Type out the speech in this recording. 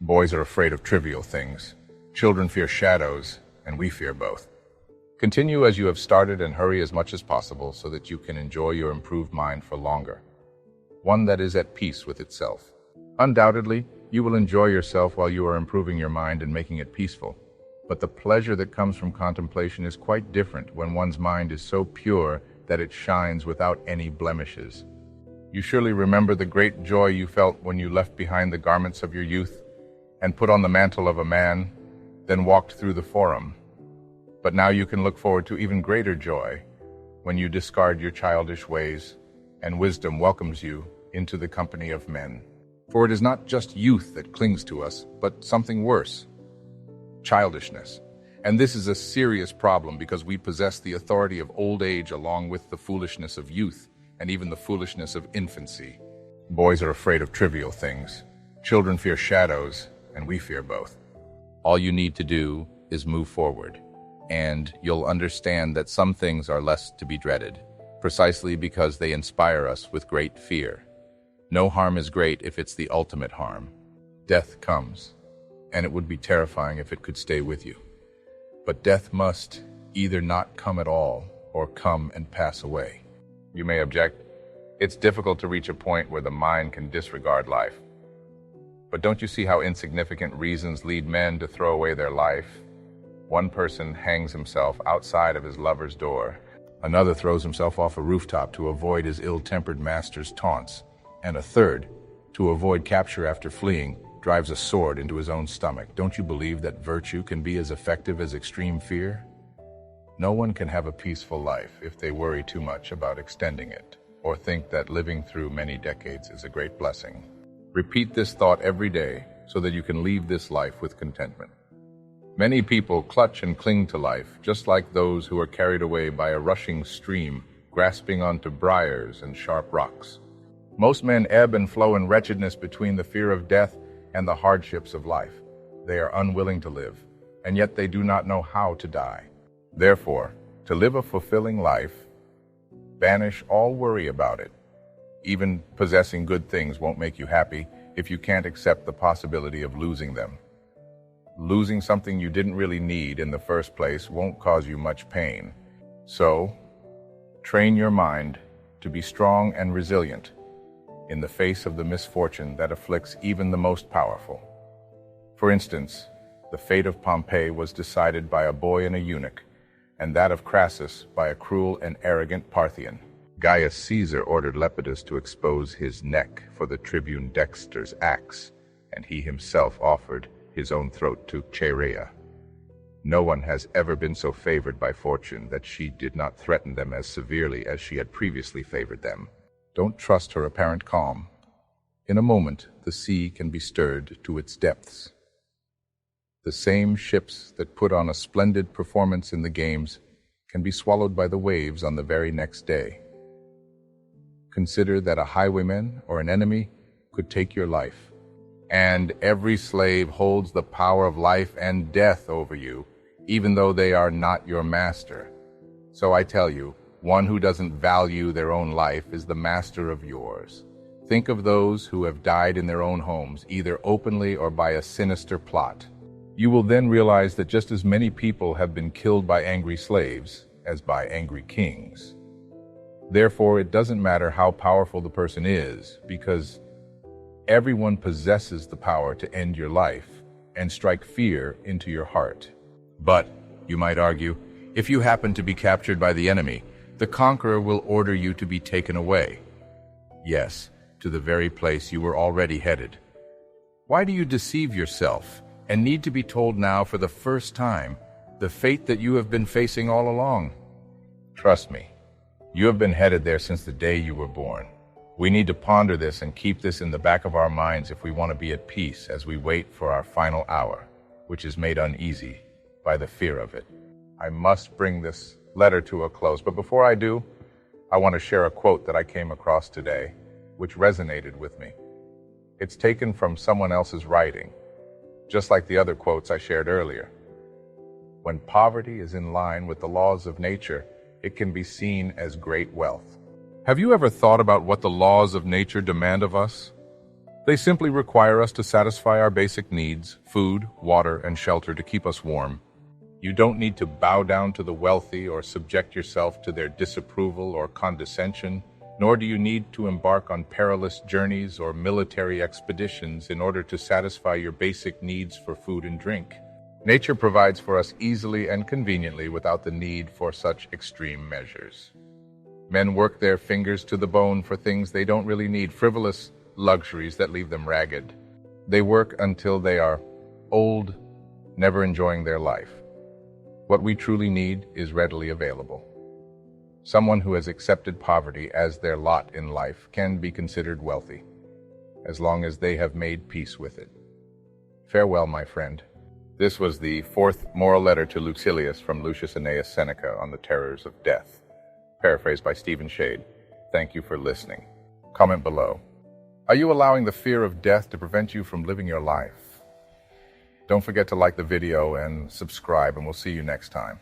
Boys are afraid of trivial things. Children fear shadows, and we fear both. Continue as you have started and hurry as much as possible so that you can enjoy your improved mind for longer. One that is at peace with itself. Undoubtedly, you will enjoy yourself while you are improving your mind and making it peaceful. But the pleasure that comes from contemplation is quite different when one's mind is so pure that it shines without any blemishes. You surely remember the great joy you felt when you left behind the garments of your youth and put on the mantle of a man, then walked through the forum. But now you can look forward to even greater joy when you discard your childish ways and wisdom welcomes you into the company of men. For it is not just youth that clings to us, but something worse, childishness. And this is a serious problem because we possess the authority of old age along with the foolishness of youth and even the foolishness of infancy. Boys are afraid of trivial things. Children fear shadows, and we fear both. All you need to do is move forward, and you'll understand that some things are less to be dreaded, precisely because they inspire us with great fear. No harm is great if it's the ultimate harm. Death comes, and it would be terrifying if it could stay with you. But death must either not come at all or come and pass away. You may object, it's difficult to reach a point where the mind can disregard life. But don't you see how insignificant reasons lead men to throw away their life? One person hangs himself outside of his lover's door. Another throws himself off a rooftop to avoid his ill-tempered master's taunts. And a third, to avoid capture after fleeing, drives a sword into his own stomach. Don't you believe that virtue can be as effective as extreme fear? No one can have a peaceful life if they worry too much about extending it, or think that living through many decades is a great blessing. Repeat this thought every day so that you can leave this life with contentment. Many people clutch and cling to life, just like those who are carried away by a rushing stream, grasping onto briars and sharp rocks. Most men ebb and flow in wretchedness between the fear of death and the hardships of life. They are unwilling to live, and yet they do not know how to die. Therefore, to live a fulfilling life, banish all worry about it. Even possessing good things won't make you happy if you can't accept the possibility of losing them. Losing something you didn't really need in the first place won't cause you much pain. So, train your mind to be strong and resilient in the face of the misfortune that afflicts even the most powerful. For instance, the fate of Pompey was decided by a boy and a eunuch, and that of Crassus by a cruel and arrogant Parthian. Gaius Caesar ordered Lepidus to expose his neck for the tribune Dexter's axe, and he himself offered his own throat to Chaerea. No one has ever been so favored by fortune that she did not threaten them as severely as she had previously favored them. Don't trust her apparent calm. In a moment, the sea can be stirred to its depths. The same ships that put on a splendid performance in the games can be swallowed by the waves on the very next day. Consider that a highwayman or an enemy could take your life, and every slave holds the power of life and death over you, even though they are not your master. So I tell you, one who doesn't value their own life is the master of yours. Think of those who have died in their own homes, either openly or by a sinister plot. You will then realize that just as many people have been killed by angry slaves as by angry kings. Therefore, it doesn't matter how powerful the person is, because everyone possesses the power to end your life and strike fear into your heart. But, you might argue, if you happen to be captured by the enemy, the conqueror will order you to be taken away. Yes, to the very place you were already headed. Why do you deceive yourself and need to be told now for the first time the fate that you have been facing all along? Trust me, you have been headed there since the day you were born. We need to ponder this and keep this in the back of our minds if we want to be at peace as we wait for our final hour, which is made uneasy by the fear of it. I must bring this letter to a close, but before I do, I want to share a quote that I came across today, which resonated with me. It's taken from someone else's writing, just like the other quotes I shared earlier. When poverty is in line with the laws of nature, it can be seen as great wealth. Have you ever thought about what the laws of nature demand of us? They simply require us to satisfy our basic needs, food, water, and shelter to keep us warm. You don't need to bow down to the wealthy or subject yourself to their disapproval or condescension, nor do you need to embark on perilous journeys or military expeditions in order to satisfy your basic needs for food and drink. Nature provides for us easily and conveniently without the need for such extreme measures. Men work their fingers to the bone for things they don't really need, frivolous luxuries that leave them ragged. They work until they are old, never enjoying their life. What we truly need is readily available. Someone who has accepted poverty as their lot in life can be considered wealthy, as long as they have made peace with it. Farewell, my friend. This was the fourth moral letter to Lucilius from Lucius Annaeus Seneca on the terrors of death, paraphrased by Stephen Shade. Thank you for listening. Comment below. Are you allowing the fear of death to prevent you from living your life? Don't forget to like the video and subscribe, and we'll see you next time.